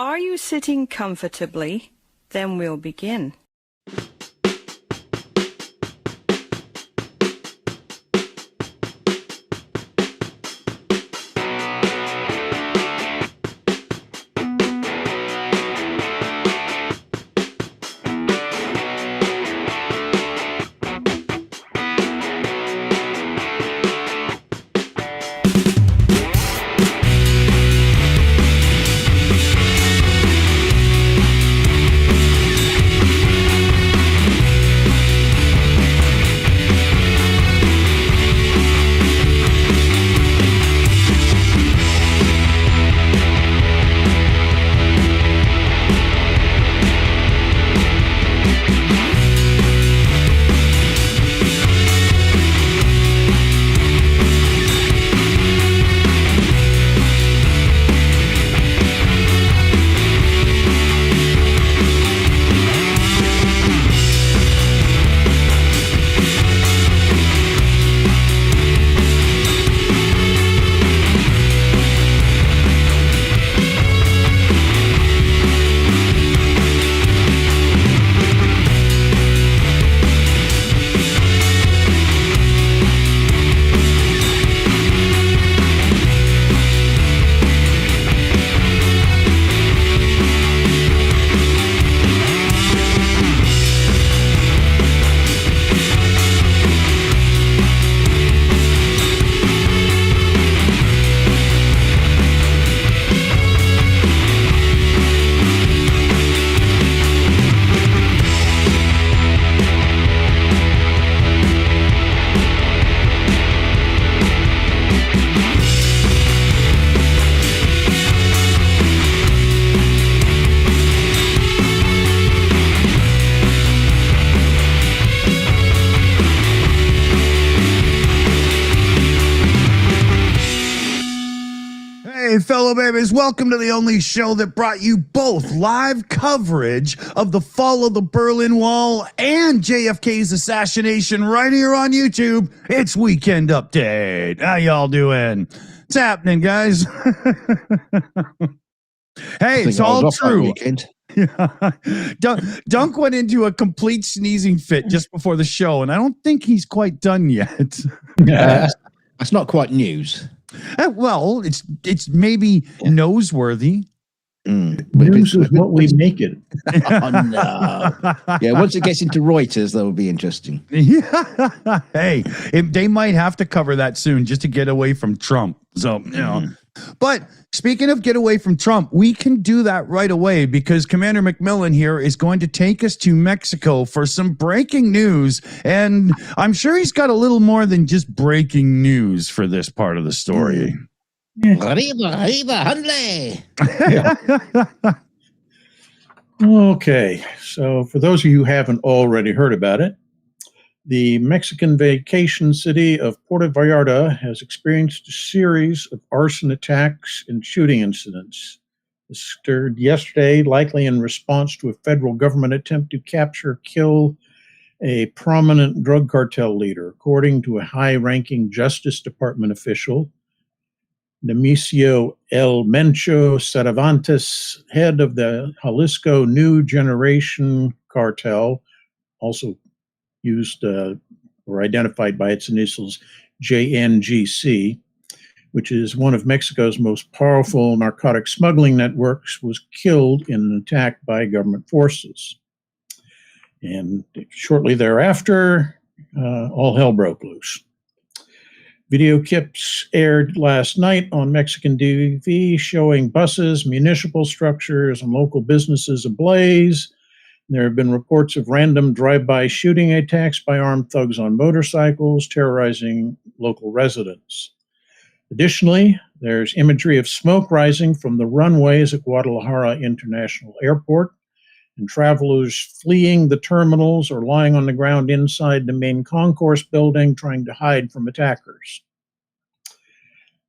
Are you sitting comfortably? Then we'll begin. Hey, fellow babies, welcome to the only show that brought you both live coverage of the fall of the Berlin Wall and JFK's assassination right here on YouTube. It's Weekend Update. How y'all doing? What's happening, guys? Hey, it's all true. Dunk went into a complete sneezing fit just before the show, and I don't think he's quite done yet. That's not quite news. Well, it's maybe noseworthy. News is what we make it. Oh, no. Yeah, once it gets into Reuters, that will be interesting. Yeah. Hey, they might have to cover that soon just to get away from Trump. So, you know. But speaking of get away from Trump, we can do that right away because Commander McMillan here is going to take us to Mexico for some breaking news. And I'm sure he's got a little more than just breaking news for this part of the story. Okay, so for those of you who haven't already heard about it, the Mexican vacation city of Puerto Vallarta has experienced a series of arson attacks and shooting incidents. This occurred yesterday, likely in response to a federal government attempt to capture, kill a prominent drug cartel leader, according to a high-ranking Justice Department official. Nemesio El Mencho Cervantes, head of the Jalisco New Generation cartel, also used or identified by its initials JNGC, which is one of Mexico's most powerful narcotic smuggling networks, was killed in an attack by government forces. And shortly thereafter, all hell broke loose. Video clips aired last night on Mexican TV showing buses, municipal structures, and local businesses ablaze. There have been reports of random drive-by shooting attacks by armed thugs on motorcycles, terrorizing local residents. Additionally, there's imagery of smoke rising from the runways at Guadalajara International Airport, and travelers fleeing the terminals or lying on the ground inside the main concourse building trying to hide from attackers.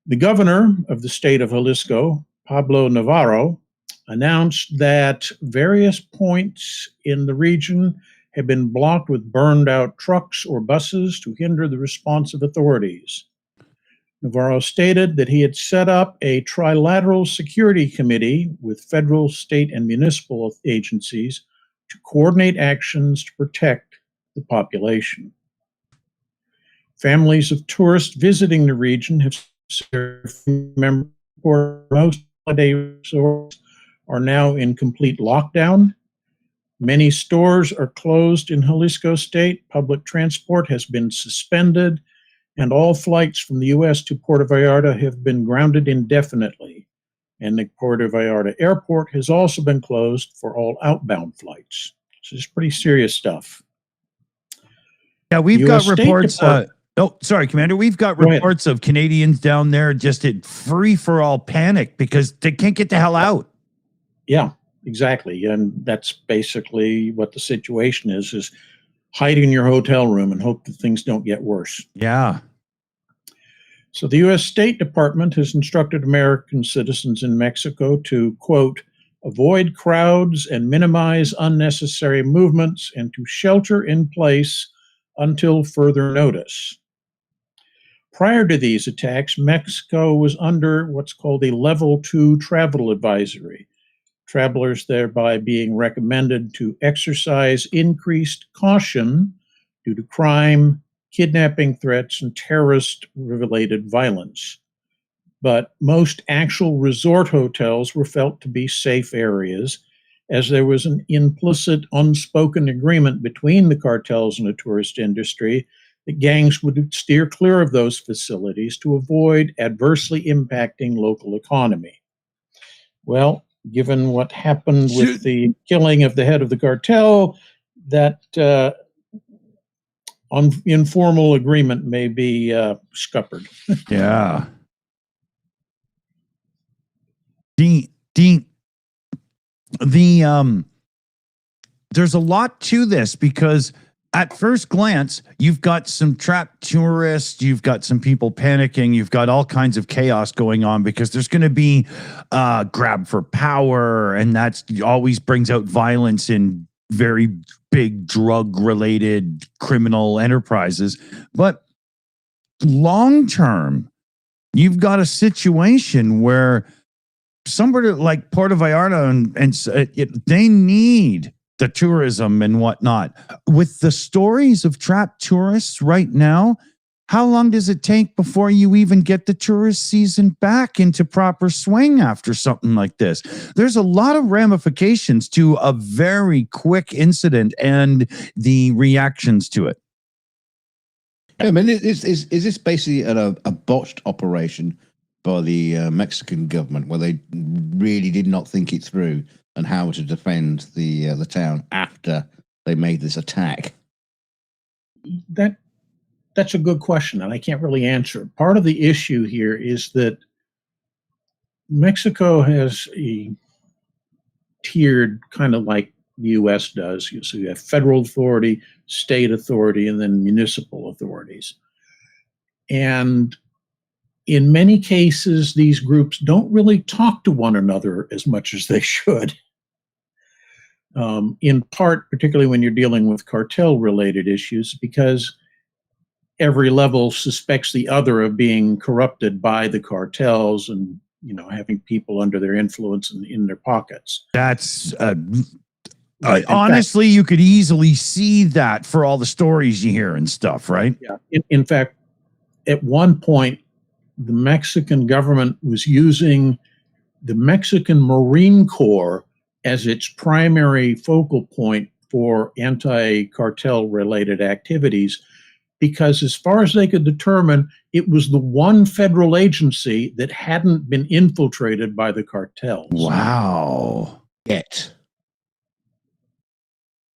The governor of the state of Jalisco, Pablo Navarro, announced that various points in the region have been blocked with burned out trucks or buses to hinder the response of authorities. Navarro stated that he had set up a trilateral security committee with federal, state, and municipal agencies to coordinate actions to protect the population. Families of tourists visiting the region have most holiday resorts are now in complete lockdown. Many stores are closed in Jalisco state. Public transport has been suspended, and all flights from the U.S. to Puerto Vallarta have been grounded indefinitely. And the Puerto Vallarta airport has also been closed for all outbound flights. So it's pretty serious stuff. Yeah, we've US got State reports. Department- Oh, sorry, Commander. We've got Go ahead. reports of Canadians down there just at free-for-all panic because they can't get the hell out. Yeah, exactly. And that's basically what the situation is hide in your hotel room and hope that things don't get worse. Yeah. So the U.S. State Department has instructed American citizens in Mexico to, quote, avoid crowds and minimize unnecessary movements and to shelter in place until further notice. Prior to these attacks, Mexico was under what's called a Level 2 travel advisory, travelers thereby being recommended to exercise increased caution due to crime, kidnapping threats, and terrorist-related violence. But most actual resort hotels were felt to be safe areas, as there was an implicit, unspoken agreement between the cartels and the tourist industry that gangs would steer clear of those facilities to avoid adversely impacting local economy. Well, given what happened with the killing of the head of the cartel, that informal agreement may be scuppered. Yeah. There's a lot to this because at first glance, you've got some trapped tourists, you've got some people panicking, you've got all kinds of chaos going on because there's going to be grab for power, and that's always brings out violence in very big drug-related criminal enterprises. But long term, you've got a situation where somebody like Puerto Vallarta and they need the tourism and whatnot. With the stories of trapped tourists right now, how long does it take before you even get the tourist season back into proper swing after something like this? There's a lot of ramifications to a very quick incident and the reactions to it. I mean, is this basically a botched operation by the Mexican government where they really did not think it through and how to defend the town after they made this attack? That's a good question, and I can't really answer. Part of the issue here is that Mexico has a tiered, kind of like the U.S. does. So you have federal authority, state authority, and then municipal authorities. And in many cases, these groups don't really talk to one another as much as they should. In part, particularly when you're dealing with cartel-related issues, because every level suspects the other of being corrupted by the cartels and, having people under their influence and in their pockets. That's honestly, you could easily see that for all the stories you hear and stuff, right? Yeah. In fact, at one point, the Mexican government was using the Mexican Marine Corps as its primary focal point for anti-cartel related activities, because as far as they could determine, it was the one federal agency that hadn't been infiltrated by the cartels. Wow. Yet.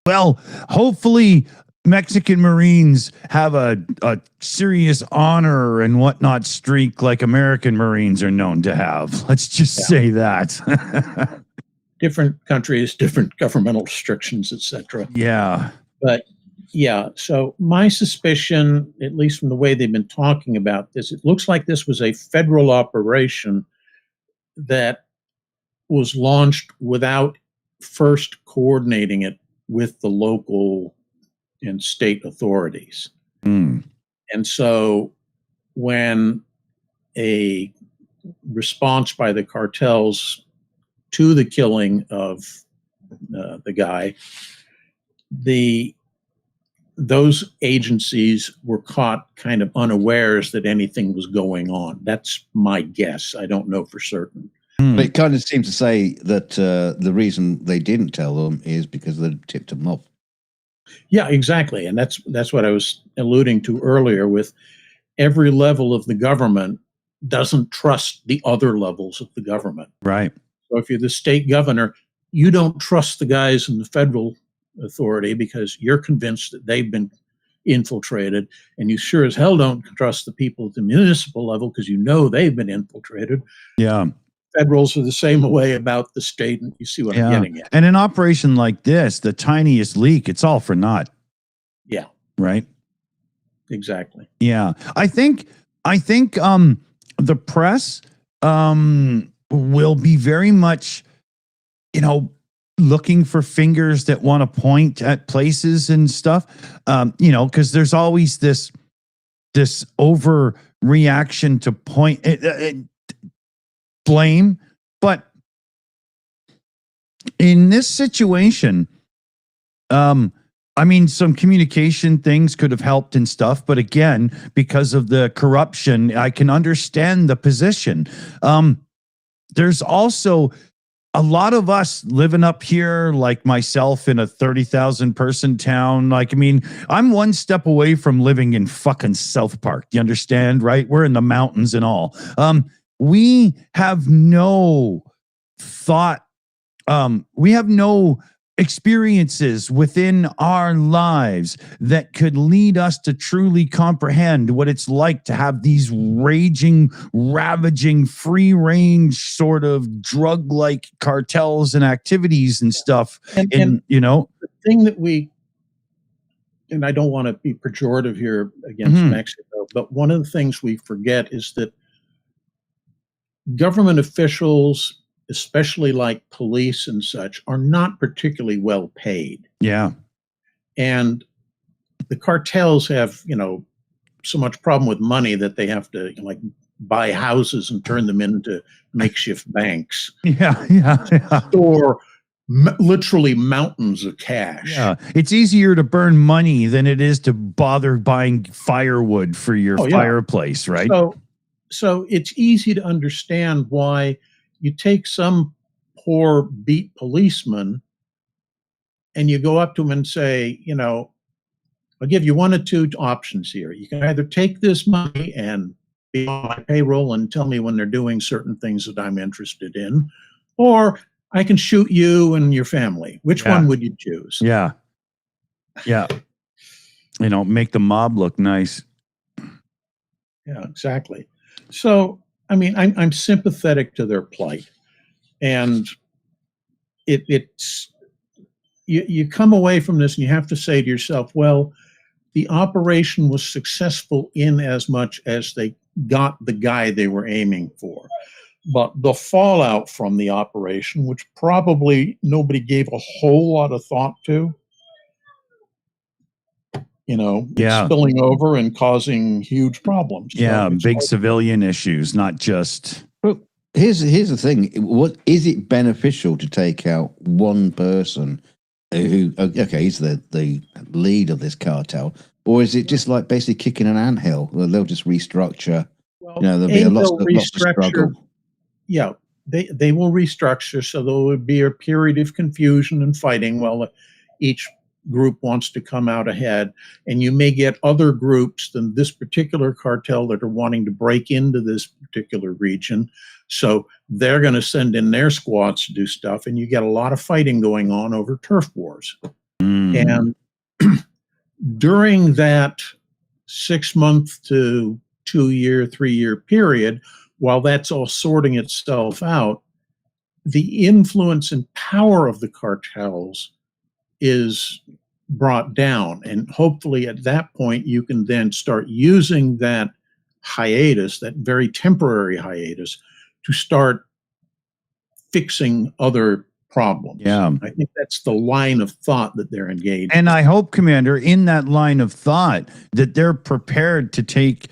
Well, hopefully Mexican Marines have a serious honor and whatnot streak like American Marines are known to have. Let's just say that. Different countries, different governmental restrictions, etc. Yeah. But yeah, so my suspicion, at least from the way they've been talking about this, it looks like this was a federal operation that was launched without first coordinating it with the local and state authorities. Mm. And so when a response by the cartels to the killing of the guy, those agencies were caught kind of unawares that anything was going on. That's my guess. I don't know for certain. But it kind of seems to say that the reason they didn't tell them is because they tipped them off. Yeah, exactly. And that's what I was alluding to earlier with every level of the government doesn't trust the other levels of the government. Right. So if you're the state governor, you don't trust the guys in the federal authority because you're convinced that they've been infiltrated, and you sure as hell don't trust the people at the municipal level because you know they've been infiltrated. Yeah. Federals are the same way about the state, and you see what I'm getting at. And an operation like this, the tiniest leak, it's all for naught. Yeah. Right. Exactly. Yeah. I think the press will be very much, looking for fingers that want to point at places and stuff, because there's always this overreaction to point blame. But in this situation, some communication things could have helped and stuff. But again, because of the corruption, I can understand the position. There's also a lot of us living up here, like myself, in a 30,000 person town. I'm one step away from living in fucking South Park. You understand, right? We're in the mountains and all. We have no thought. We have no experiences within our lives that could lead us to truly comprehend what it's like to have these raging, ravaging, free-range sort of drug-like cartels and activities and stuff. And the thing that and I don't want to be pejorative here against Mexico, but one of the things we forget is that government officials, especially like police and such, are not particularly well paid. Yeah. And the cartels have, so much problem with money that they have to buy houses and turn them into makeshift banks. Yeah. Store literally mountains of cash. Yeah. It's easier to burn money than it is to bother buying firewood for your fireplace, right? So it's easy to understand why you take some poor beat policeman and you go up to him and say, I'll give you one of two options here. You can either take this money and be on my payroll and tell me when they're doing certain things that I'm interested in, or I can shoot you and your family. Which one would you choose? Yeah. Yeah. Make the mob look nice. Yeah, exactly. So, I'm sympathetic to their plight, and it's you come away from this and you have to say to yourself, well, the operation was successful in as much as they got the guy they were aiming for, but the fallout from the operation, which probably nobody gave a whole lot of thought to, spilling over and causing huge problems. Yeah, big civilian issues, not just. Well, here's the thing: what is it beneficial to take out one person who? Okay, he's the lead of this cartel, or is it just like basically kicking an anthill? They'll just restructure. Well, there'll be a lot of struggle. Yeah, they will restructure, so there will be a period of confusion and fighting while each group wants to come out ahead, and you may get other groups than this particular cartel that are wanting to break into this particular region, so they're going to send in their squads to do stuff, and you get a lot of fighting going on over turf wars. And during that 6 month to 2 year, 3 year period, while that's all sorting itself out, the influence and power of the cartels is brought down. And hopefully at that point, you can then start using that hiatus, that very temporary hiatus, to start fixing other problems. Yeah. I think that's the line of thought that they're engaged in. And I hope, Commander, in that line of thought, that they're prepared to take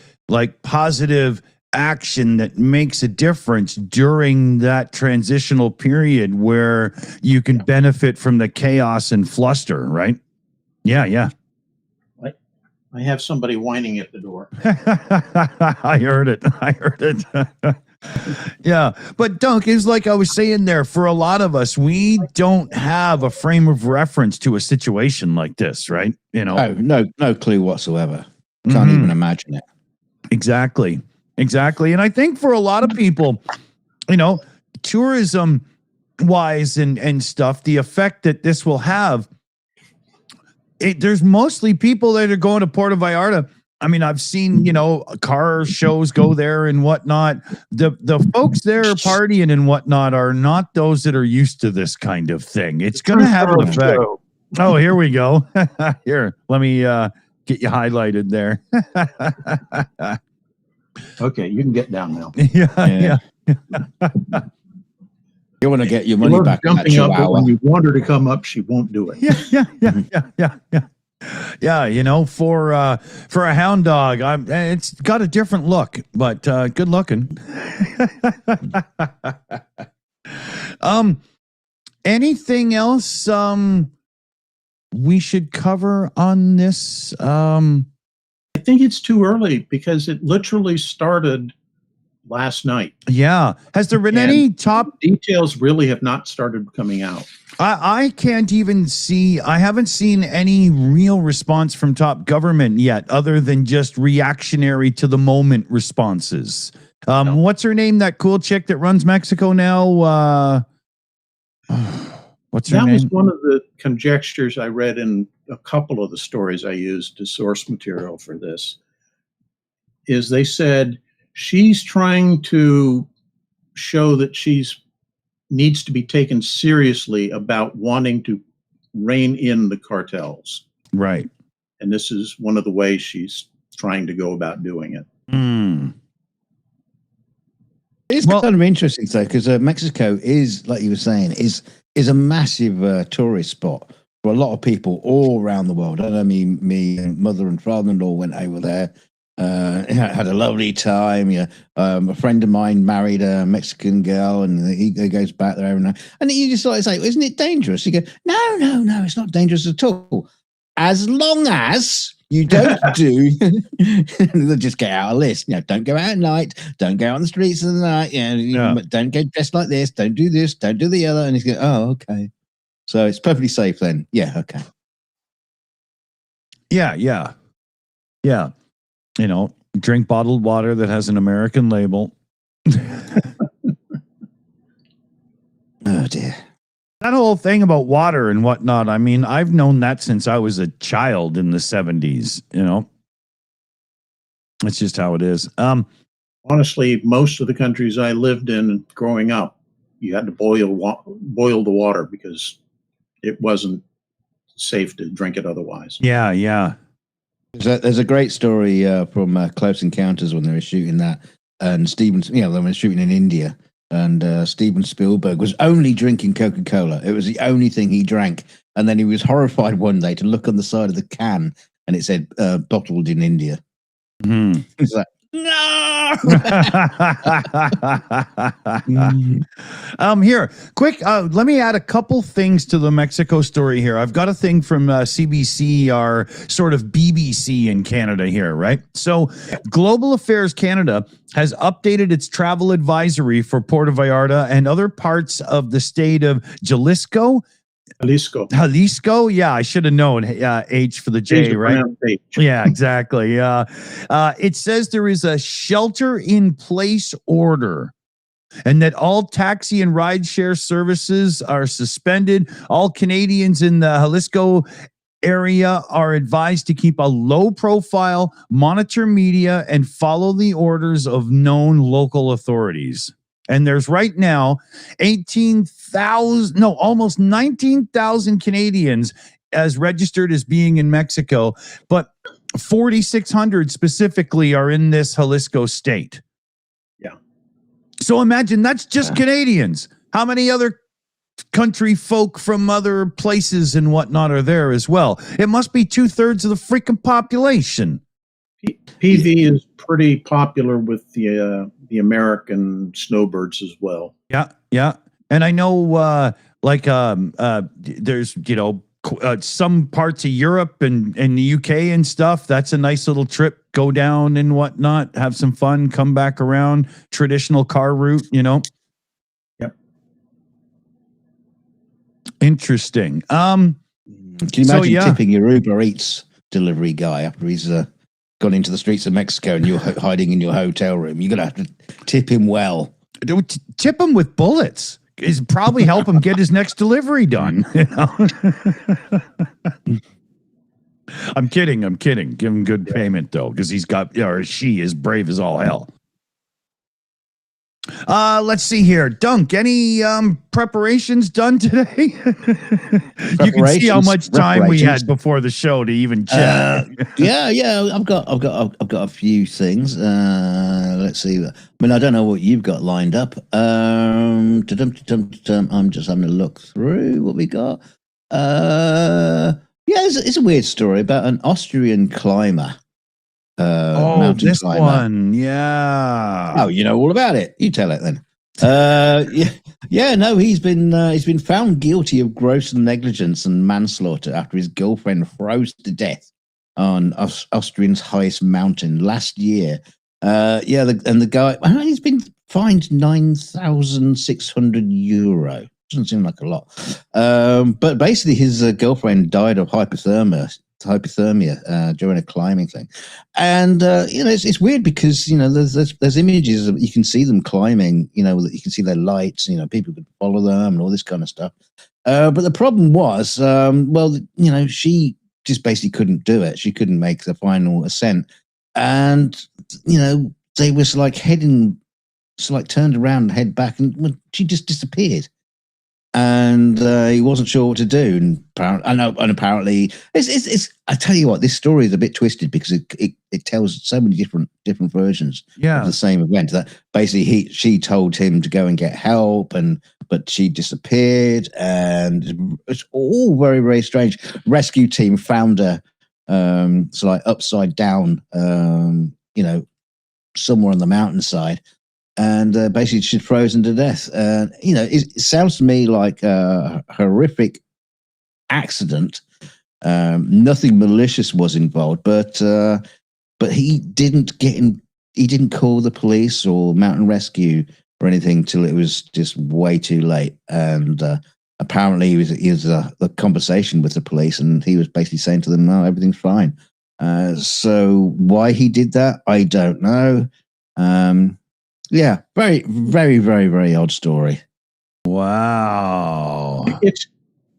positive action that makes a difference during that transitional period where you can benefit from the chaos and fluster, right? Yeah. I have somebody whining at the door. I heard it. Yeah. But Dunk, is like I was saying there, for a lot of us, we don't have a frame of reference to a situation like this, right? No clue whatsoever. Can't even imagine it. Exactly. And I think for a lot of people, tourism wise and stuff, the effect that this will have, there's mostly people that are going to Puerto Vallarta. I mean, I've seen, car shows go there and whatnot. The folks there partying and whatnot are not those that are used to this kind of thing. It's going to have an effect. Oh, here we go. Here, let me get you highlighted there. Okay, you can get down now. Yeah. You want to get your money back. Jumping up, but when you want her to come up, she won't do it. Yeah. For a hound dog, it's got a different look, but good looking. Anything else we should cover on this? I think it's too early because it literally started last night. Yeah. Has there been any top details? Really have not started coming out. I can't even see. I haven't seen any real response from top government yet, other than just reactionary to the moment responses. No. What's her name? That cool chick that runs Mexico now. What's her name? That was one of the conjectures I read in a couple of the stories I used as source material for this. Is they said she's trying to show that needs to be taken seriously about wanting to rein in the cartels. Right. And this is one of the ways she's trying to go about doing it. It's kind of interesting, though, because Mexico is, like you were saying, is a massive tourist spot for a lot of people all around the world. I know me and mother and father-in-law went over there. Had a lovely time. A friend of mine married a Mexican girl, and he goes back there every night. And you just like say, "Isn't it dangerous?" You go, "No, it's not dangerous at all, as long as you don't do." They'll just get out a list. Don't go out at night. Don't go out on the streets of the night. Don't get dressed like this. Don't do this. Don't do the other. And he's going, "Oh, okay." So it's perfectly safe then. Yeah. Okay. Yeah. Drink bottled water that has an American label. Oh, dear. That whole thing about water and whatnot, I mean, I've known that since I was a child in the 70s, It's just how it is. Honestly, most of the countries I lived in growing up, you had to boil the water because it wasn't safe to drink it otherwise. Yeah. There's a great story from Close Encounters when they were shooting that, and they were shooting in India, and Steven Spielberg was only drinking Coca-Cola. It was the only thing he drank, and then he was horrified one day to look on the side of the can, and it said bottled in India. It's like, no. Here, quick. Let me add a couple things to the Mexico story here. I've got a thing from CBC, our sort of BBC in Canada here, right? So, Global Affairs Canada has updated its travel advisory for Puerto Vallarta and other parts of the state of Jalisco. Yeah, I should have known. H for the J, right? H. Yeah, exactly. It says there is a shelter-in-place order, and that all taxi and rideshare services are suspended. All Canadians in the Jalisco area are advised to keep a low profile, monitor media, and follow the orders of known local authorities. And there's right now almost 19,000 Canadians as registered as being in Mexico, but 4,600 specifically are in this Jalisco state. Yeah. So imagine that's just Canadians. How many other country folk from other places and whatnot are there as well? It must be 2/3 of the freaking population. PV is pretty popular with the American snowbirds as well. Yeah, yeah. And I know there's, some parts of Europe and the UK and stuff. That's a nice little trip. Go down and whatnot, have some fun, come back around. Traditional car route, Yep. Interesting. Can you imagine tipping your Uber Eats delivery guy after he's gone into the streets of Mexico and you're hiding in your hotel room? You're gonna have to tip him well. Tip him with bullets. Is probably help him get his next delivery done. I'm kidding. Give him good payment though, because he's got, or she is brave as all hell. Let's see here. Dunk, any preparations done today? You can see how much time we had before the show to even chat. Yeah. I've got a few things. Let's see. I mean, I don't know what you've got lined up. I'm just having a look through what we got. It's a weird story about an Austrian climber. This climber. one, yeah. Oh, you know all about it. You tell it then. No, he's been found guilty of gross negligence and manslaughter after his girlfriend froze to death on Austrian's highest mountain last year. The guy, he's been fined €9,600. Doesn't seem like a lot, but basically his girlfriend died of hypothermia during a climbing thing, and it's weird because there's images of, you can see them climbing, you can see their lights, people could follow them and all this kind of stuff, but the problem was she just basically couldn't do it. She couldn't make the final ascent, and they was like turned around and head back, and she just disappeared. And he wasn't sure what to do, and apparently, it's. I tell you what, this story is a bit twisted because it tells so many different versions of the same event. That basically she told him to go and get help, but she disappeared, and it's all very, very strange. Rescue team found her, upside down, somewhere on the mountainside. And basically she'd frozen to death. It sounds to me like a horrific accident. Nothing malicious was involved, but he didn't he didn't call the police or mountain rescue or anything till it was just way too late. And apparently he was a conversation with the police, and he was basically saying to them, "No, everything's fine." So why he did that, I don't know. Very, very, very, very odd story. Wow.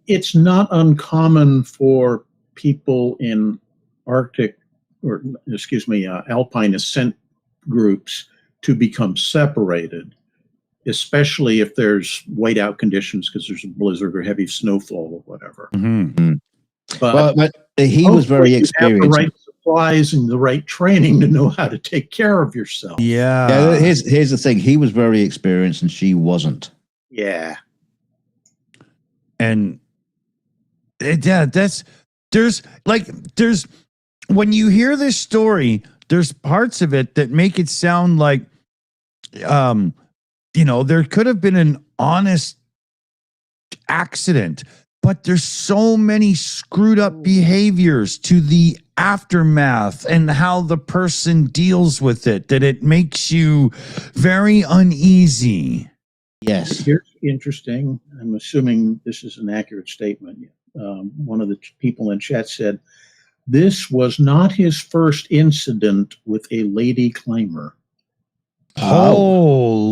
It's not uncommon for people in alpine ascent groups to become separated, especially if there's whiteout conditions because there's a blizzard or heavy snowfall or whatever. Mm-hmm. But he was very experienced. You have the right supplies and the right training to know how to take care of yourself. Yeah. Here's the thing. He was very experienced and she wasn't. Yeah. And there's when you hear this story, there's parts of it that make it sound like, there could have been an honest accident, but there's so many screwed up behaviors to the aftermath and how the person deals with it that it makes you very uneasy. Yes. Here's interesting. I'm assuming this is an accurate statement. One of the people in chat said, this was not his first incident with a lady climber. Holy.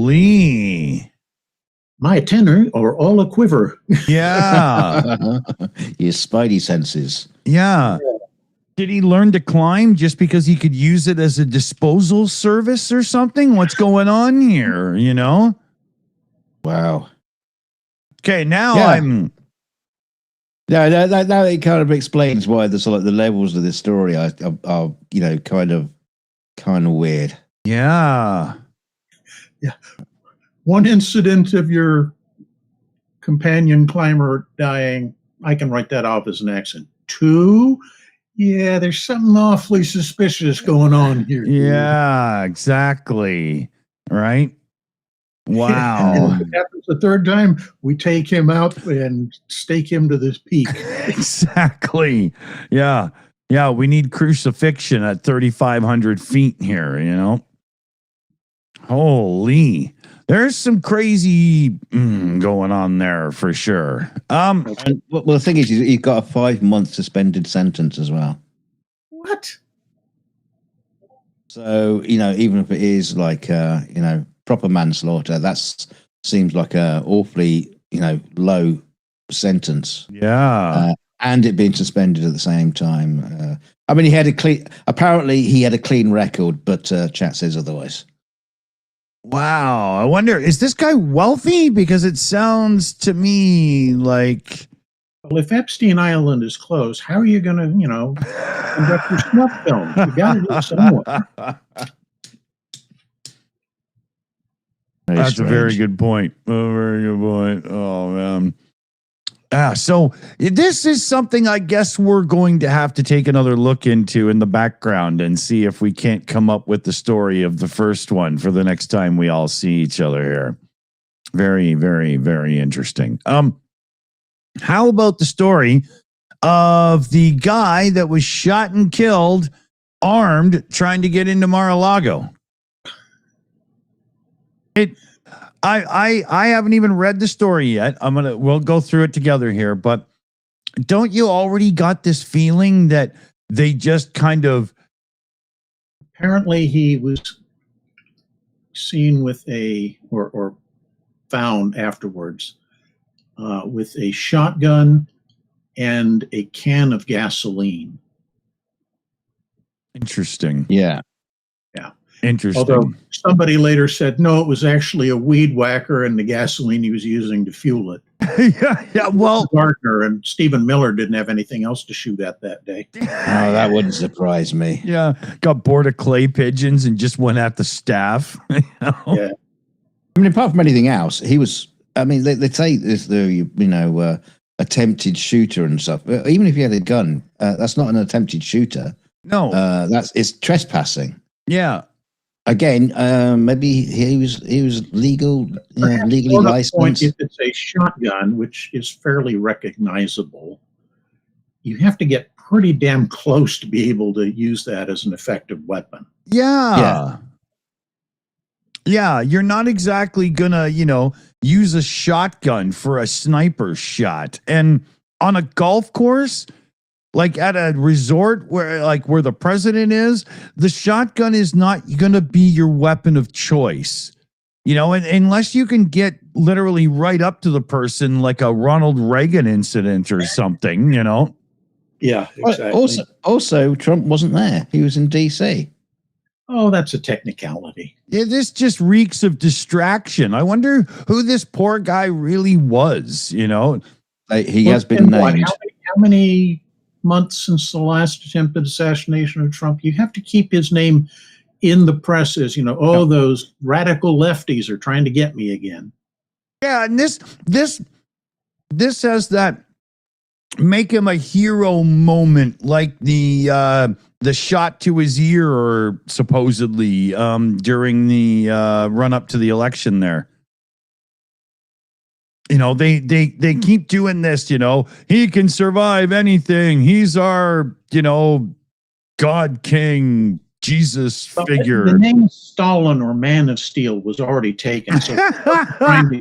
My tenor are all a quiver. Yeah. Your spidey senses. Yeah. Did he learn to climb just because he could use it as a disposal service or something? What's going on here, Wow. Okay, now now it kind of explains why the levels of this story are kind of weird. Yeah. Yeah. One incident of your companion climber dying, I can write that off as an accident. 2, Yeah, there's something awfully suspicious going on here. dude. Yeah, exactly. Right. And Wow. if it happens the third time, we take him out and stake him to this peak. Exactly. Yeah. Yeah. We need crucifixion at 3,500 feet here, you know? Holy. There's some crazy going on there for sure. And, well, the thing is, he's got a 5-month suspended sentence as well. What? So, even if it is like, proper manslaughter, seems like a awfully, low sentence. Yeah. And it being suspended at the same time. I mean, apparently he had a clean record, but chat says otherwise. Wow. I wonder, is this guy wealthy? Because it sounds to me like. Well, if Epstein Island is closed, how are you going to, conduct your snuff films? You got to do it somewhere. That's a very good point. A very good point. Oh, man. So this is something I guess we're going to have to take another look into in the background and see if we can't come up with the story of the first one for the next time we all see each other here. Very, very, very interesting. How about the story of the guy that was shot and killed, armed, trying to get into Mar-a-Lago? I haven't even read the story yet. We'll go through it together here, but don't you already got this feeling that they just kind of. Apparently he was seen with or found afterwards with a shotgun and a can of gasoline. Interesting. Yeah. Interesting. Although somebody later said, no, it was actually a weed whacker and the gasoline he was using to fuel it. yeah. Well, Gardner and Stephen Miller didn't have anything else to shoot at that day. Oh, that wouldn't surprise me. Yeah. Got bored of clay pigeons and just went at the staff. Yeah. I mean, apart from anything else, he was. I mean, they say this the attempted shooter and stuff. Even if he had a gun, that's not an attempted shooter. No. It's trespassing. Yeah. Again, maybe he was legally licensed. Point, if it's a shotgun, which is fairly recognizable, you have to get pretty damn close to be able to use that as an effective weapon. Yeah. You're not exactly gonna, use a shotgun for a sniper shot. And on a golf course, like at a resort where the president is, the shotgun is not going to be your weapon of choice, and unless you can get literally right up to the person, like a Ronald Reagan incident or something, Yeah, exactly. Also, Trump wasn't there. He was in DC. Oh, that's a technicality. Yeah, this just reeks of distraction. I wonder who this poor guy really was, He has been named. How many months since the last attempted assassination of Trump? You have to keep his name in the press as, those radical lefties are trying to get me again. Yeah, and this has that make him a hero moment, like the shot to his ear, or supposedly during the run up to the election there. They keep doing this, he can survive anything. He's our, God King, Jesus figure. The name Stalin or Man of Steel was already taken. So trying to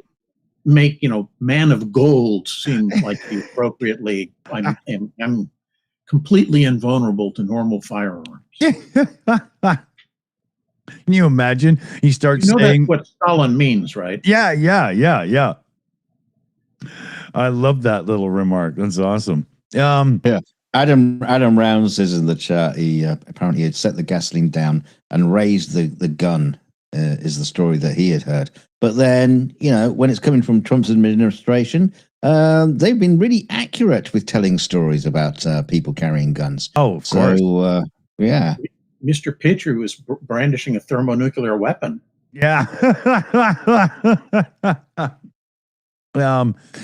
make, Man of Gold seem like the appropriately, I'm completely invulnerable to normal firearms. Can you imagine? He starts saying that's what Stalin means, right? Yeah. I love that little remark. That's awesome. Yeah. Adam Round says in the chat he apparently had set the gasoline down and raised the gun. Is the story that he had heard. But then, when it's coming from Trump's administration, they've been really accurate with telling stories about people carrying guns. Oh, of course. So, yeah. Mr. Pitcher was brandishing a thermonuclear weapon. Yeah.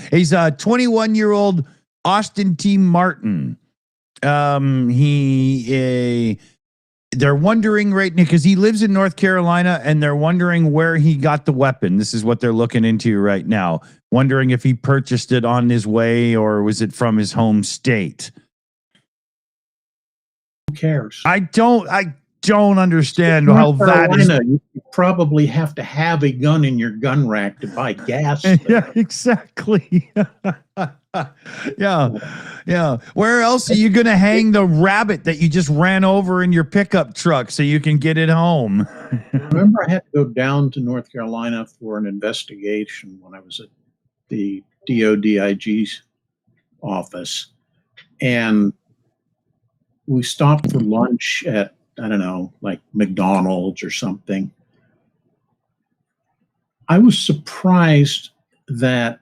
He's a 21-year-old Austin T. Martin. They're wondering right now because he lives in North Carolina, and they're wondering where he got the weapon. This is what they're looking into right now, wondering if he purchased it on his way or was it from his home state. Who cares? I don't understand how that is. You probably have to have a gun in your gun rack to buy gas. Yeah, exactly. Yeah. Where else are you going to hang the rabbit that you just ran over in your pickup truck so you can get it home? Remember, I had to go down to North Carolina for an investigation when I was at the DODIG's office, and we stopped for lunch at, I don't know, like McDonald's or something. I was surprised that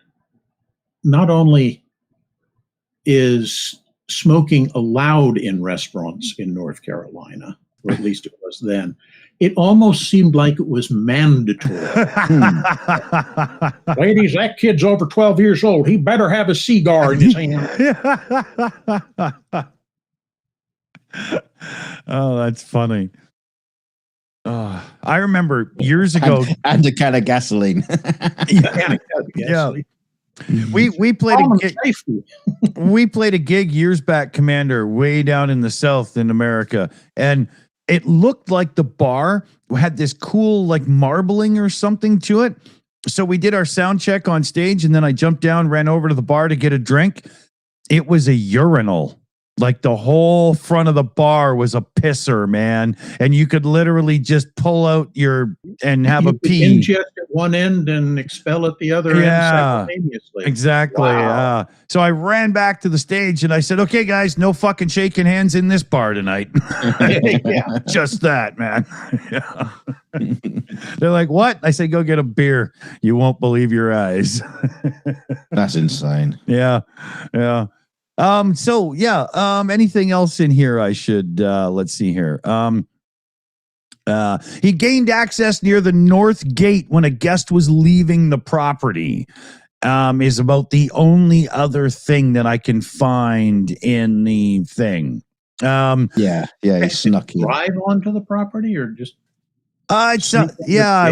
not only is smoking allowed in restaurants in North Carolina, or at least it was then, it almost seemed like it was mandatory. Ladies, that kid's over 12 years old. He better have a cigar in his hand. Oh, that's funny. I remember years ago. And a can of gasoline. Yeah. We played a gig years back, Commander, way down in the South in America, and it looked like the bar had this cool like marbling or something to it. So we did our sound check on stage, and then I jumped down, ran over to the bar to get a drink. It was a urinal. Like the whole front of the bar was a pisser, man. And you could literally just pull out and have a pee. Ingest at one end and expel at the other end simultaneously. Exactly. Wow. So I ran back to the stage and I said, okay, guys, no fucking shaking hands in this bar tonight. Yeah. Just that, man. Yeah. They're like, what? I say, go get a beer. You won't believe your eyes. That's insane. Yeah. Anything else in here I should let's see here. He gained access near the north gate when a guest was leaving the property. Is about the only other thing that I can find in the thing. He snuck in. Drive onto the property or just I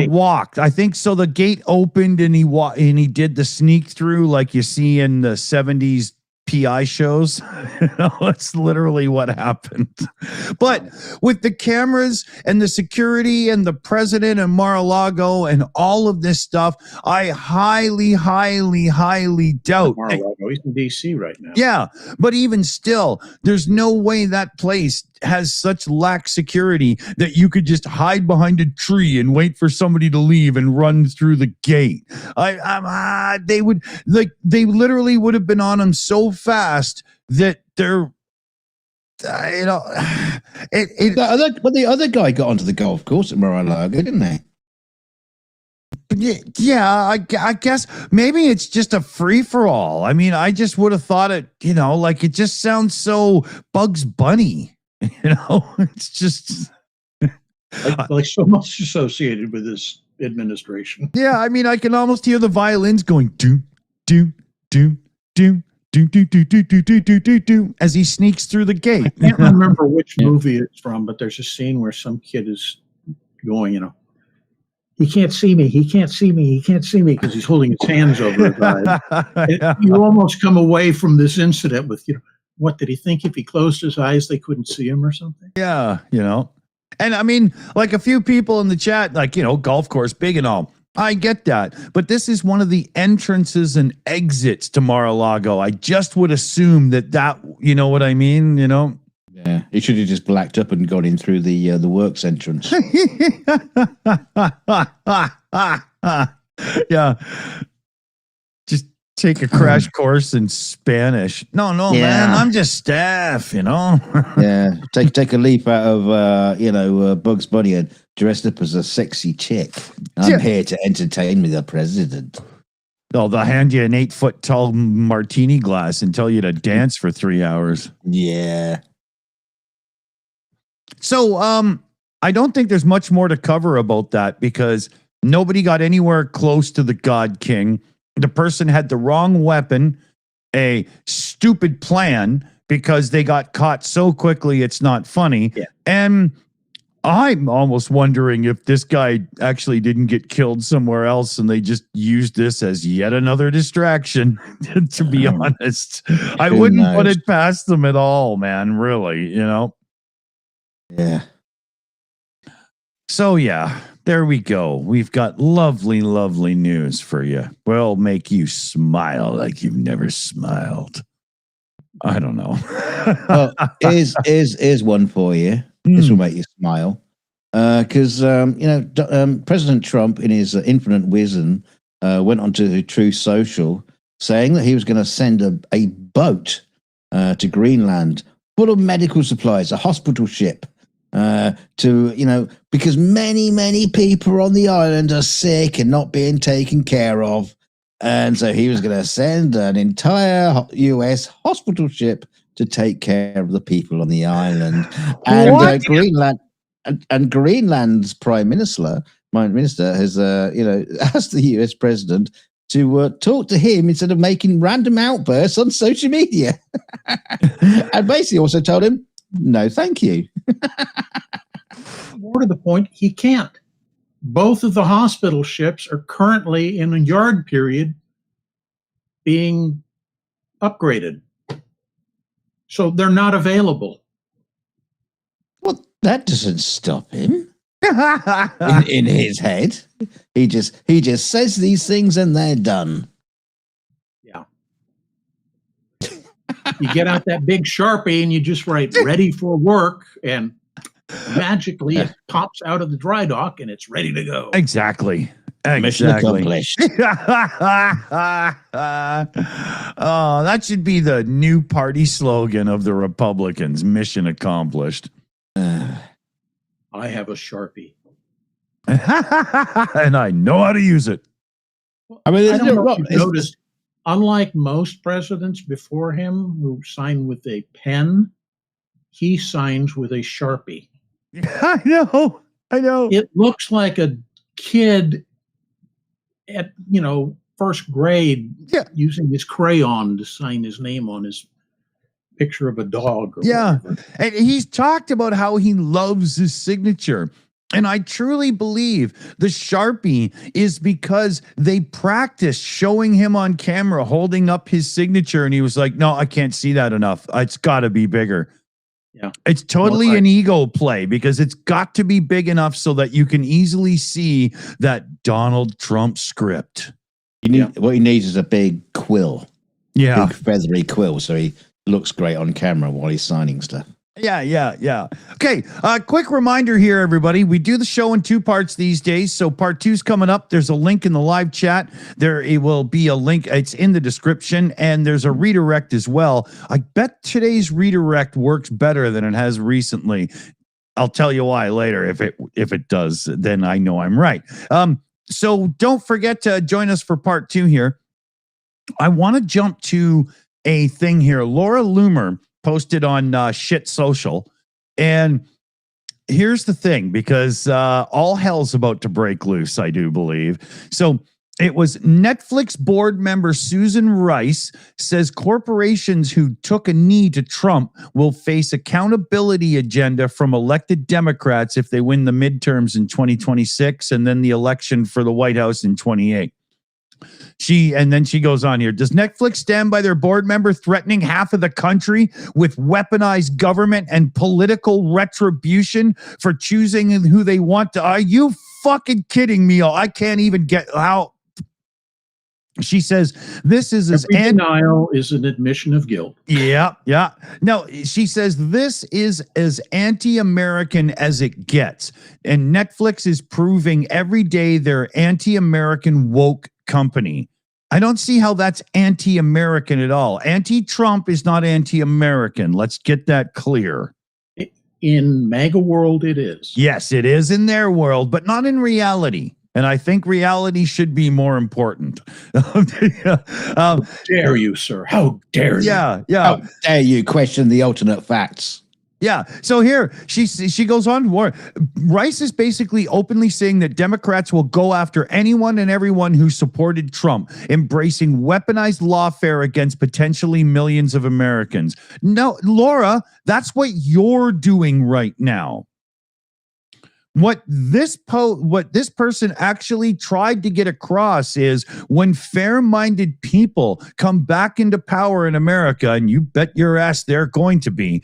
walked. I think so. The gate opened and he did the sneak through like you see in the 70s PI shows. That's literally what happened. But with the cameras and the security and the president and Mar-a-Lago and all of this stuff, I highly doubt. Mar-a-Lago, he's in DC right now. Yeah, but even still, there's no way that place has such lax security that you could just hide behind a tree and wait for somebody to leave and run through the gate. They literally would have been on him so fast that they're, the other guy got onto the golf course at Mar-a-Lago, didn't they? Yeah, I guess maybe it's just a free-for-all. I mean, I just would have thought it, like it just sounds so Bugs Bunny. It's just like so much associated with this administration. Yeah, I mean, I can almost hear the violins going do do do do do do do do do do do do do as he sneaks through the gate. I can't remember which movie it's from, but there's a scene where some kid is going, he can't see me, because he's holding his hands over his eyes. You almost come away from this incident with, what did he think if he closed his eyes they couldn't see him or something? Yeah, And I mean, like a few people in the chat, like, golf course, big and all. I get that. But this is one of the entrances and exits to Mar-a-Lago. I just would assume that, you know what I mean? Yeah, he should have just blacked up and gone in through the works entrance. Yeah. Just take a crash course in Spanish. No, man, I'm just staff, Yeah, take a leaf out of Bugs Bunny and dressed up as a sexy chick. I'm here to entertain the president. Oh, they'll hand you an 8-foot tall martini glass and tell you to dance for 3 hours. Yeah. So, I don't think there's much more to cover about that because nobody got anywhere close to the God King. The person had the wrong weapon, a stupid plan, because they got caught so quickly it's not funny. Yeah. And I'm almost wondering if this guy actually didn't get killed somewhere else and they just used this as yet another distraction, to be honest. I Who wouldn't put knows? it past them at all, man, really, you know? Yeah. So, yeah, there we go. We've got lovely, lovely news for you. We'll make you smile like you've never smiled. I don't know. Well, here's one for you. This will make you smile. Because, President Trump, in his infinite wisdom, went onto Truth Social saying that he was going to send a boat to Greenland full of medical supplies, a hospital ship, because many people on the island are sick and not being taken care of. And so he was going to send an entire U.S. hospital ship to take care of the people on the island. And Greenland, and Greenland's prime minister has, asked the U.S. president to talk to him instead of making random outbursts on social media. And basically also told him, no, thank you. More to the point, he can't. Both of the hospital ships are currently in a yard period being upgraded. So they're not available. Well, that doesn't stop him. in his head, he just says these things and they're done. Yeah. You get out that big Sharpie and you just write "ready for work," and magically it pops out of the dry dock and it's ready to go. Exactly. Mission accomplished. Oh, that should be the new party slogan of the Republicans. Mission accomplished. I have a Sharpie. And I know how to use it. I mean, I don't know if you've noticed, unlike most presidents before him who signed with a pen, he signs with a Sharpie. I know. It looks like a kid at, first grade using his crayon to sign his name on his picture of a dog. Or whatever. And he's talked about how he loves his signature. And I truly believe the Sharpie is because they practiced showing him on camera holding up his signature. And he was like, no, I can't see that enough. It's got to be bigger. Yeah. It's totally an ego play because it's got to be big enough so that you can easily see that Donald Trump script. What he needs is a big quill. Yeah. Big feathery quill so he looks great on camera while he's signing stuff. Yeah. Okay, quick reminder here, everybody. We do the show in 2 parts these days. So part 2 is coming up. There's a link in the live chat. It will be a link. It's in the description, and there's a redirect as well. I bet today's redirect works better than it has recently. I'll tell you why later. If it does, then I know I'm right. So don't forget to join us for part 2 here. I want to jump to a thing here. Laura Loomer posted on Shit Social. And here's the thing, because all hell's about to break loose, I do believe. So it was Netflix board member Susan Rice says corporations who took a knee to Trump will face accountability agenda from elected Democrats if they win the midterms in 2026 and then the election for the White House in 28. And then she goes on here. Does Netflix stand by their board member threatening half of the country with weaponized government and political retribution for choosing who they want to? Are you fucking kidding me? I can't even get how. She says this is as denial is an admission of guilt. Yeah. No, she says this is as anti-American as it gets. And Netflix is proving every day they're anti-American woke company. I don't see how that's anti-American at all. Anti-Trump is not anti-American. Let's get that clear. In MAGA world, it is. Yes, it is in their world, but not in reality. And I think reality should be more important. How dare you, sir? How dare you? Yeah. How dare you question the alternate facts? Yeah. So here she goes on more. Rice is basically openly saying that Democrats will go after anyone and everyone who supported Trump, embracing weaponized lawfare against potentially millions of Americans. No, Laura, that's what you're doing right now. What this person actually tried to get across is when fair-minded people come back into power in America, and you bet your ass they're going to be,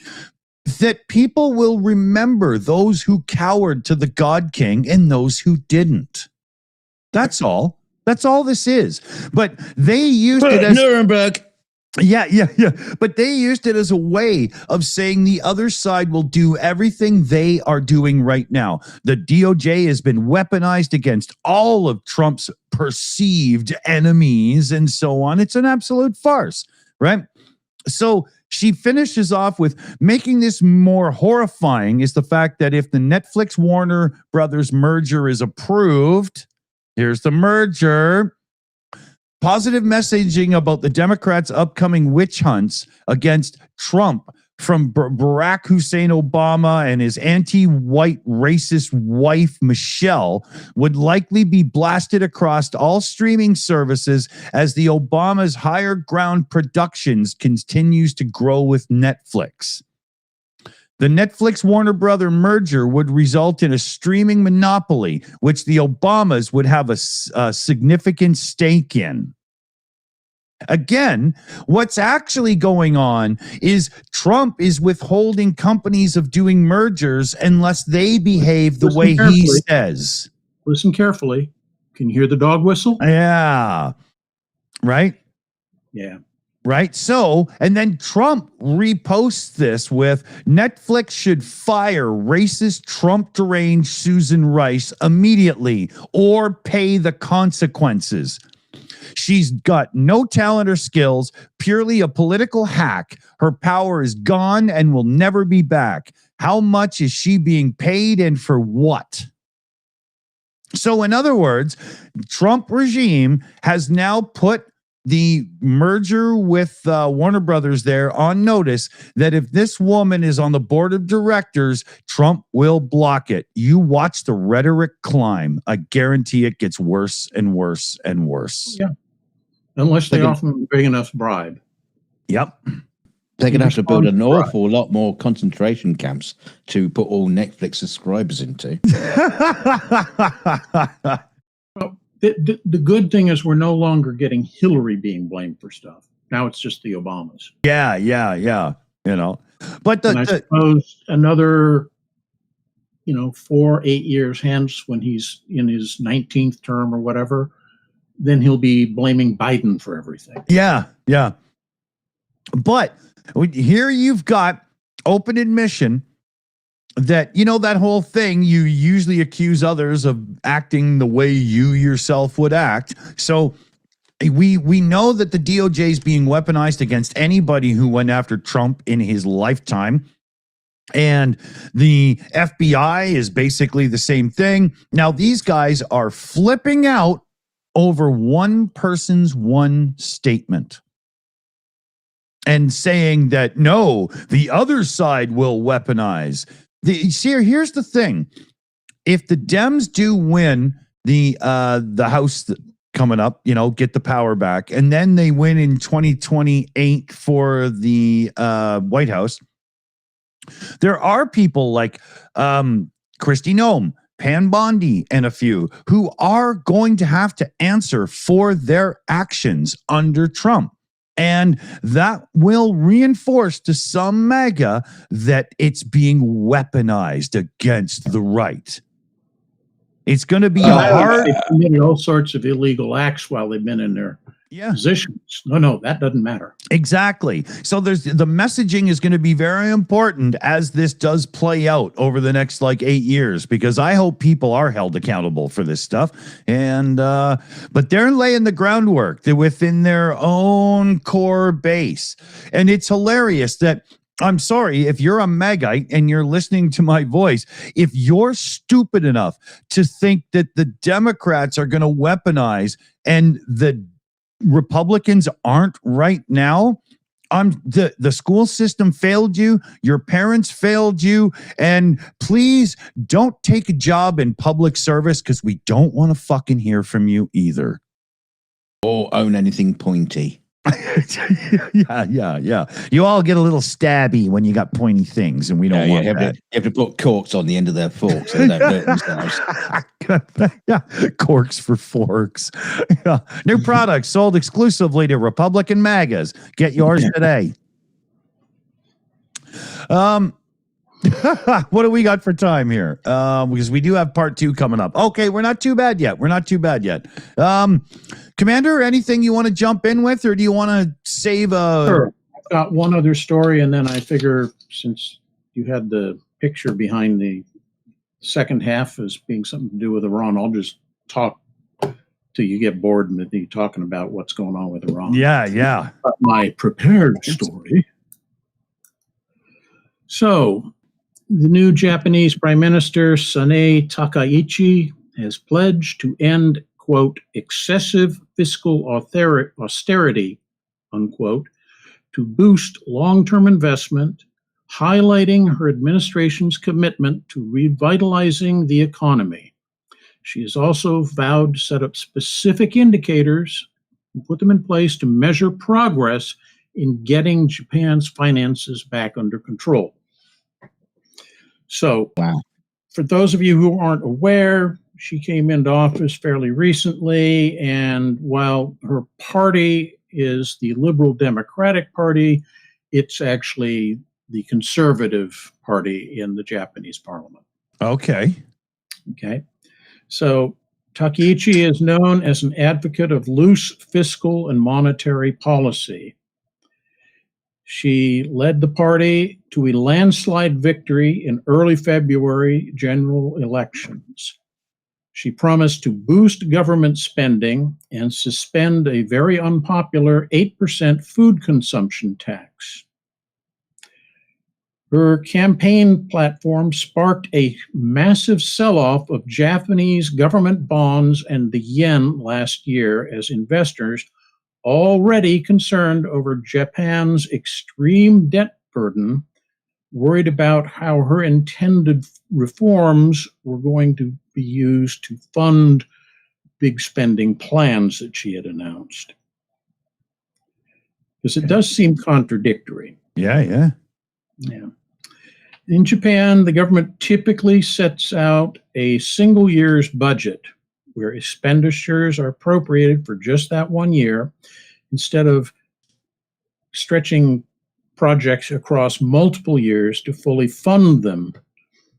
that people will remember those who cowered to the God King and those who didn't. That's all. That's all this is. But they used it as Nuremberg. Yeah. But they used it as a way of saying the other side will do everything they are doing right now. The DOJ has been weaponized against all of Trump's perceived enemies and so on. It's an absolute farce, right? So she finishes off with making this more horrifying is the fact that if the Netflix Warner Brothers merger is approved, here's the merger. Positive messaging about the Democrats' upcoming witch hunts against Trump from Barack Hussein Obama and his anti-white racist wife, Michelle, would likely be blasted across all streaming services as the Obama's Higher Ground Productions continues to grow with Netflix. The Netflix-Warner Brother merger would result in a streaming monopoly, which the Obamas would have a significant stake in. Again, what's actually going on is Trump is withholding companies of doing mergers unless they behave the way he says. Listen carefully. Can you hear the dog whistle? Yeah. Right? Yeah. Right. So, and then Trump reposts this with Netflix should fire racist Trump deranged Susan Rice immediately or pay the consequences. She's got no talent or skills, purely a political hack. Her power is gone and will never be back. How much is she being paid and for what? So, in other words, Trump regime has now put the merger with Warner Brothers there on notice that if this woman is on the board of directors, Trump will block it. You watch the rhetoric climb. I guarantee it gets worse and worse and worse. Yeah. Unless they offer them a big enough bribe. Yep. They're going to have to build an awful lot more concentration camps to put all Netflix subscribers into. Well, the good thing is we're no longer getting Hillary being blamed for stuff. Now it's just the Obamas. Yeah. You know, but I suppose another, 4-8 years hence, when he's in his 19th term or whatever, then he'll be blaming Biden for everything. Yeah. But here you've got open admission that, that whole thing, you usually accuse others of acting the way you yourself would act. So we know that the DOJ is being weaponized against anybody who went after Trump in his lifetime. And the FBI is basically the same thing. Now, these guys are flipping out over one person's one statement and saying that, no, the other side will weaponize. Here's the thing. If the Dems do win the House coming up, get the power back, and then they win in 2028 for the White House, there are people like Kristi Noem, Pan Bondi, and a few who are going to have to answer for their actions under Trump. And that will reinforce to some MAGA that it's being weaponized against the right. It's going to be hard. They've committed all sorts of illegal acts while they've been in their positions. No, that doesn't matter. Exactly. So the messaging is going to be very important as this does play out over the next 8 years, because I hope people are held accountable for this stuff. And but they're laying the groundwork. They're within their own core base. And it's hilarious that, I'm sorry, if you're a Magite and you're listening to my voice, if you're stupid enough to think that the Democrats are going to weaponize and the Republicans aren't right now, The school system failed you, your parents failed you, and please don't take a job in public service because we don't want to fucking hear from you either. Or own anything pointy. Yeah. You all get a little stabby when you got pointy things, and we don't want that. You have to put corks on the end of their forks so they don't hurt themselves. Yeah, corks for forks. Yeah. New products sold exclusively to Republican MAGAs. Get yours today. What do we got for time here? Because we do have part 2 coming up. Okay, we're not too bad yet. Commander, anything you want to jump in with, or do you want to save a... Sure. I've got one other story, and then I figure since you had the picture behind the second half as being something to do with Iran, I'll just talk till you get bored with me talking about what's going on with Iran. Yeah. My prepared story. So, the new Japanese Prime Minister, Sanae Takaichi, has pledged to end, quote, excessive fiscal austerity, unquote, to boost long-term investment, highlighting her administration's commitment to revitalizing the economy. She has also vowed to set up specific indicators and put them in place to measure progress in getting Japan's finances back under control. So, wow. For those of you who aren't aware, she came into office fairly recently, and while her party is the Liberal Democratic Party, it's actually the Conservative Party in the Japanese parliament. Okay. So Takaichi is known as an advocate of loose fiscal and monetary policy. She led the party to a landslide victory in early February general elections. She promised to boost government spending and suspend a very unpopular 8% food consumption tax. Her campaign platform sparked a massive sell-off of Japanese government bonds and the yen last year as investors, already concerned over Japan's extreme debt burden, worried about how her intended reforms were going to be used to fund big spending plans that she had announced. Because it does seem contradictory. Yeah. In Japan, the government typically sets out a single year's budget where expenditures are appropriated for just that 1 year instead of stretching projects across multiple years to fully fund them.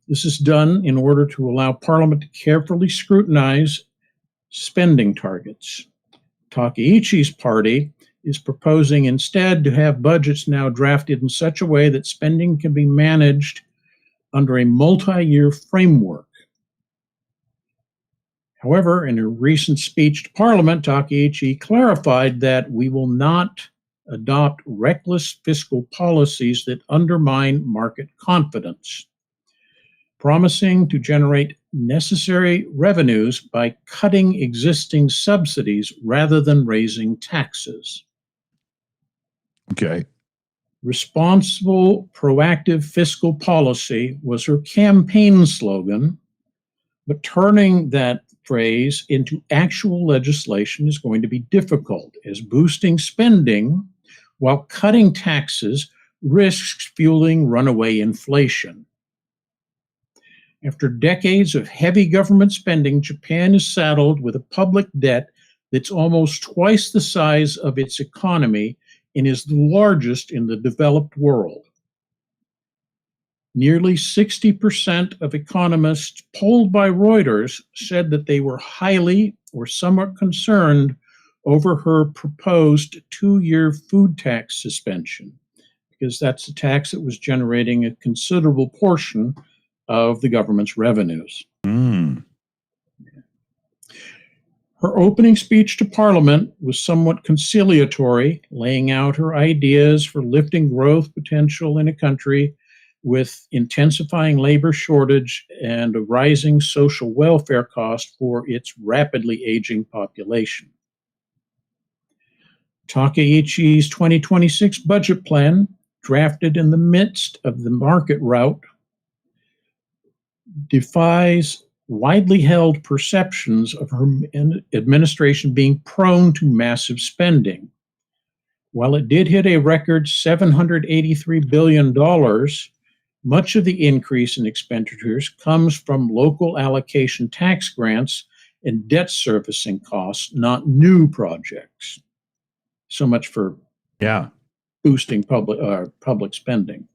This is done in order to allow Parliament to carefully scrutinize spending targets. Takaichi's party is proposing instead to have budgets now drafted in such a way that spending can be managed under a multi-year framework. However, in a recent speech to Parliament, Takaichi clarified that we will not adopt reckless fiscal policies that undermine market confidence, promising to generate necessary revenues by cutting existing subsidies rather than raising taxes. Okay. Responsible, proactive fiscal policy was her campaign slogan, but turning that phrase into actual legislation is going to be difficult, as boosting spending while cutting taxes risks fueling runaway inflation. After decades of heavy government spending, Japan is saddled with a public debt that's almost twice the size of its economy and is the largest in the developed world. Nearly 60% of economists polled by Reuters said that they were highly or somewhat concerned over her proposed 2-year food tax suspension, because that's a tax that was generating a considerable portion of the government's revenues. Her opening speech to Parliament was somewhat conciliatory, laying out her ideas for lifting growth potential in a country with intensifying labor shortage and a rising social welfare cost for its rapidly aging population. Takeichi's 2026 budget plan, drafted in the midst of the market rout, defies widely held perceptions of her administration being prone to massive spending. While it did hit a record $783 billion, much of the increase in expenditures comes from local allocation tax grants and debt servicing costs, not new projects. So much for boosting public spending.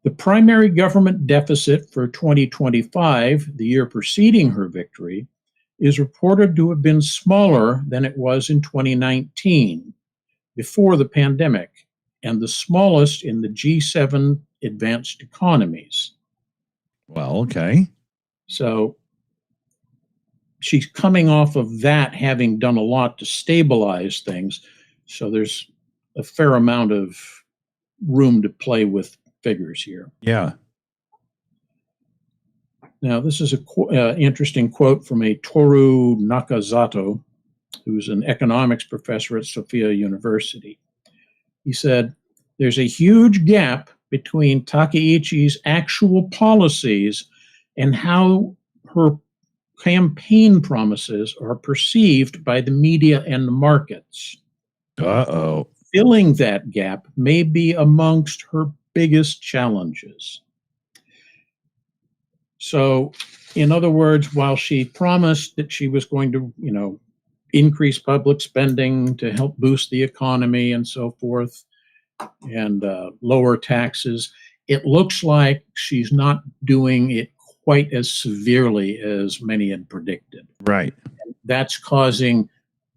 The primary government deficit for 2025, the year preceding her victory, is reported to have been smaller than it was in 2019, before the pandemic, and the smallest in the G7 advanced economies. Well, okay. So she's coming off of that, having done a lot to stabilize things. So there's a fair amount of room to play with figures here. Yeah. Now, this is an interesting quote from a Toru Nakazato, who's an economics professor at Sophia University. He said, "There's a huge gap between Takeichi's actual policies and how her campaign promises are perceived by the media and the markets. Uh-oh. Filling that gap may be amongst her biggest challenges." So, in other words, while she promised that she was going to, increase public spending to help boost the economy and so forth, and lower taxes, it looks like she's not doing it quite as severely as many had predicted. Right. That's causing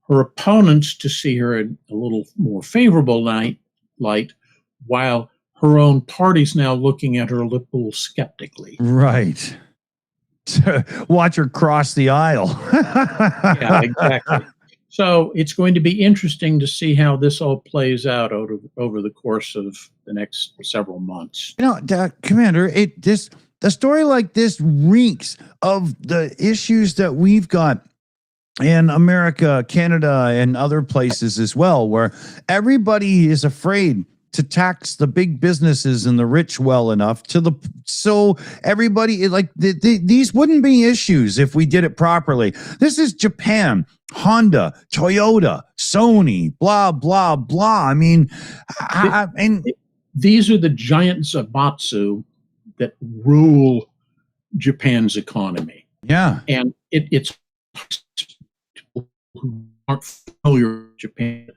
her opponents to see her in a little more favorable light, while her own party's now looking at her a little skeptically. Right. Watch her cross the aisle. Yeah, exactly. So it's going to be interesting to see how this all plays out over the course of the next several months. Commander, the story like this reeks of the issues that we've got in America, Canada, and other places as well, where everybody is afraid to tax the big businesses and the rich well enough so everybody, like, these wouldn't be issues if we did it properly. This is Japan, Honda, Toyota, Sony, blah, blah, blah. I mean, these are the giant zabatsu that rule Japan's economy. Yeah. And it's people who aren't familiar with Japan.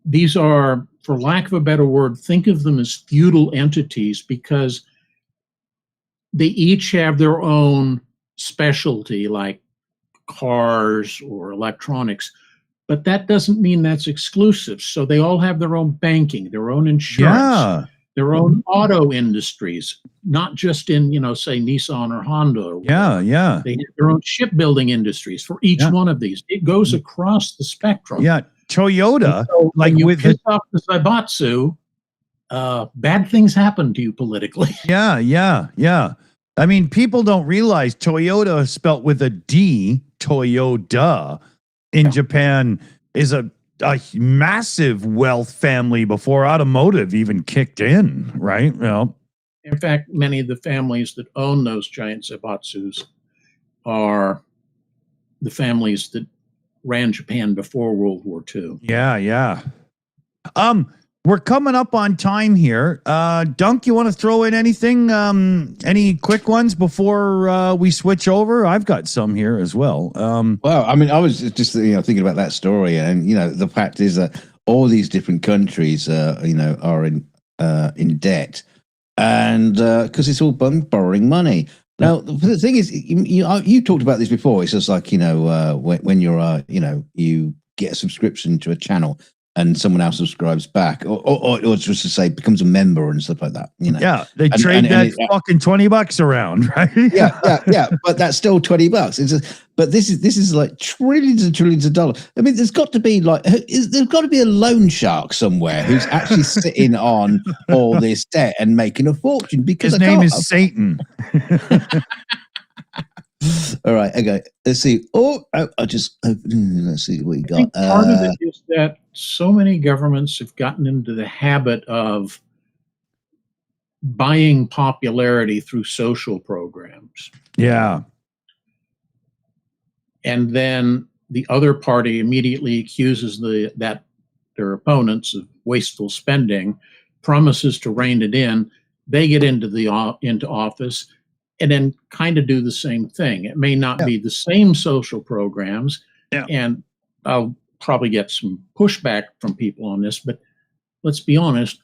These are, for lack of a better word, think of them as feudal entities because they each have their own specialty, like cars or electronics, but that doesn't mean that's exclusive. So they all have their own banking, their own insurance, their own auto industries, not just in, say, Nissan or Honda. Or yeah. They have their own shipbuilding industries for each one of these. It goes across the spectrum. Yeah. Toyota, so like you piss off the Zaibatsu, bad things happen to you politically. Yeah. I mean, people don't realize Toyota, spelt with a D, Toyota, in Japan is a massive wealth family before automotive even kicked in, right? Well, in fact, many of the families that own those giant Zaibatsus are the families that ran Japan before World War II. Yeah. We're coming up on time here. Dunk, you want to throw in anything? Any quick ones before we switch over? I've got some here as well. Well, I mean, I was just thinking about that story, and the fact is that all these different countries, are in debt, and because it's all borrowing money. Now, the thing is, you talked about this before. It's just like, when you're, you get a subscription to a channel and someone else subscribes back, or just to say becomes a member and stuff like that. Yeah, they trade that fucking $20 around, right? yeah. But that's still $20. But this is like trillions and trillions of dollars. I mean, there's got to be a loan shark somewhere who's actually sitting on all this debt and making a fortune because his name is Satan. All right. Okay. Let's see. I just let's see what we I got. think part of it is that so many governments have gotten into the habit of buying popularity through social programs. Yeah. And then the other party immediately accuses their opponents of wasteful spending, promises to rein it in. They get into office and then kind of do the same thing. It may not be the same social programs, and I'll probably get some pushback from people on this, but let's be honest,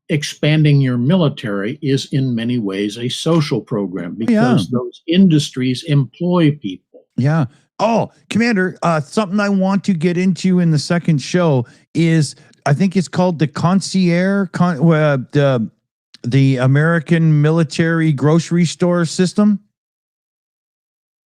expanding your military is in many ways a social program because those industries employ people. Yeah. Oh, Commander, something I want to get into in the second show is, I think it's called the concierge, the American military grocery store system.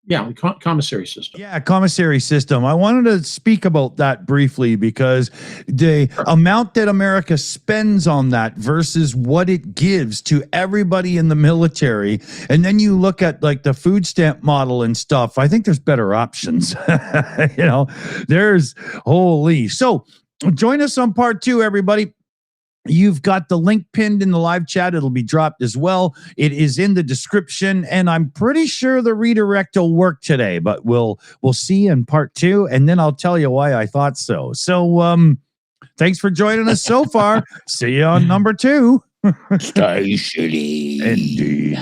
Yeah, the commissary system. Yeah, commissary system. I wanted to speak about that briefly because the amount that America spends on that versus what it gives to everybody in the military. And then you look at like the food stamp model and stuff. I think there's better options. You know, there's holy. So join us on part 2, everybody. You've got the link pinned in the live chat. It'll be dropped as well. It is in the description, and I'm pretty sure the redirect will work today, but we'll see in part 2, and then I'll tell you why I thought so. So thanks for joining us so far. See you on number 2. Stay shitty. Indeed.